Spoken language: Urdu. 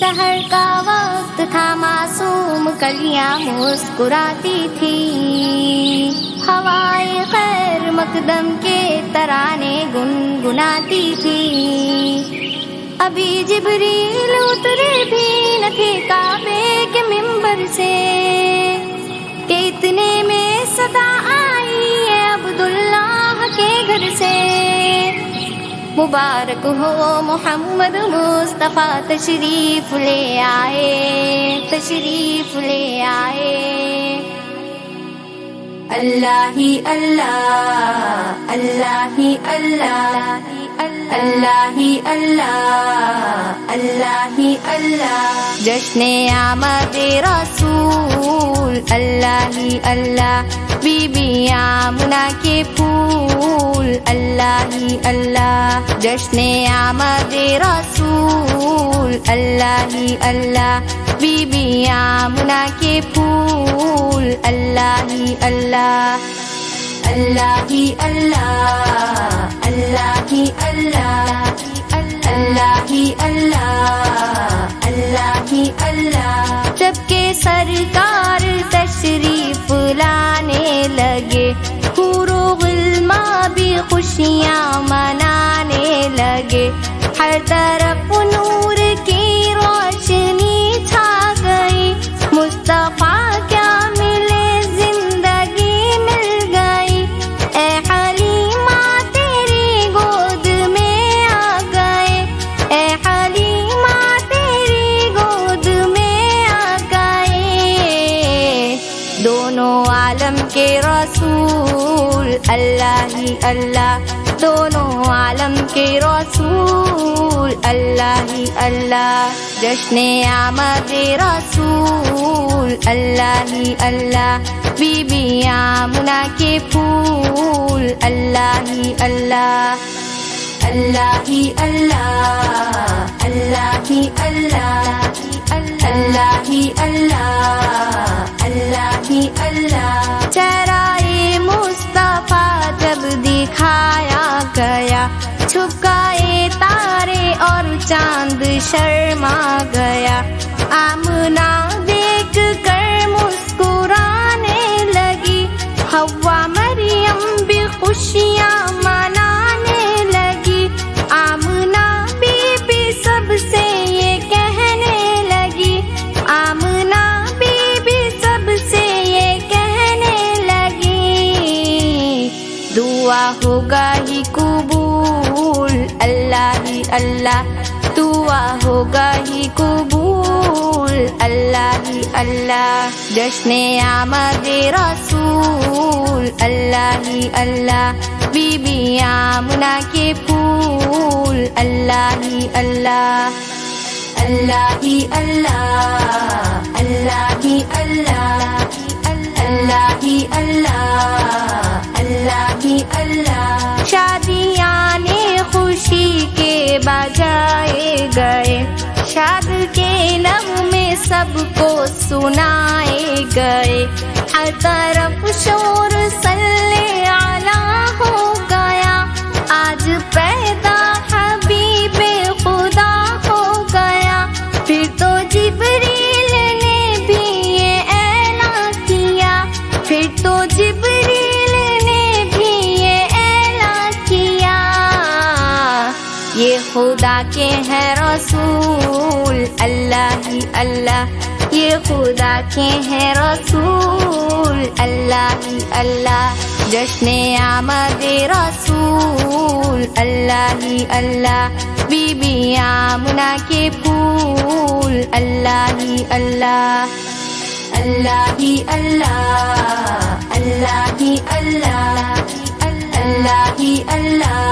سحر کا وقت تھا، معصوم کلیاں مسکراتی تھی، ہوائے خیر مقدم کے ترانے گنگناتی تھی۔ ابھی جبریل اترے بھی نہ تھے کعبے کے منبر سے کہ اتنے میں صدا آئی ہے عبداللہ کے گھر سے۔ مبارک ہو محمد مصطفیٰ تشریف لے آئے، تشریف لے آئے۔ اللہ ہی اللہ، اللہ ہی اللہ، اللہ ہی اللہ، اللہ ہی اللہ۔ جشن آمد رسول، اللہ ہی اللہ، بی بی آمنہ کے پھول، اللہ ہی اللہ۔ جشن آمد رسول، اللہ ہی اللہ، بی بی آمنہ کے پھول، اللہ ہی اللہ۔ اللہ ہی اللہ، اللہ ہی اللہ، اللہ ہی اللہ، اللہ ہی اللہ۔ جب کہ سرکار تشریف لانے لگے، حور و غلمان بھی خوشیاں منانے لگے، ہر طرف نور کی روشنی چھا گئی، مصطفیٰ کیا ملے زندگی مل گئی، اے حلیمہ تیری گود میں آ گئے، اے حلیمہ تیری گود میں آ گئے۔ دونوں عالم کے رسول، اللہ ہی اللہ، دونوں عالم کے رسول، اللہ ہی اللہ۔ جشن آمد رسول، اللہ ہی اللہ، بی بی آمنہ کے پھول، اللہ ہی اللہ۔ اللہ ہی اللہ، اللہ ہی اللہ، اللہ ہی اللہ، اللہ ہی اللہ۔ چہرہ مصطفیٰ جب دکھایا گیا، چھپ گئے تارے اور چاند شرما گیا، آمنہ دیکھ کر مسکرانے لگی، حوا مریم بھی خوشیاں منانے لگی، آمنہ بی بی سب سے یہ کہنے لگی، آمنہ بی بی سب سے یہ کہنے لگی، دعا ہوگا ہی قبول، اللہ ہی اللہ، دعا ہوگا ہی قبول، اللہ ہی اللہ۔ جشن آمد رسول، اللہ ہی اللہ، بی بی آمنہ کے پھول، اللہ ہی اللہ۔ اللہ ہی اللہ، اللہ ہی اللہ، اللہ ہی اللہ، اللہ ہی اللہ۔ شادیاں نے خوشی کے بجائے گئے، شاد کے نغمے سب کو سنائے گئے، ہر طرف شور صلی علیہ ہو گیا، آج پیدا حبیب خدا ہو گیا۔ پھر تو جبریل نے بھی یہ اعلان کیا، پھر تو جبریل نے بھی یہ اعلان کیا، یہ خدا کے ہیں رسول، اللہ ہی اللہ، یہ خدا کے ہیں رسول، اللہ ہی اللہ۔ جشن آمد رسول، اللہ ہی اللہ، بی بی آمنہ کے پھول، اللہ ہی اللہ۔ اللہ ہی اللہ، اللہ ہی اللہ، اللہ ہی اللہ،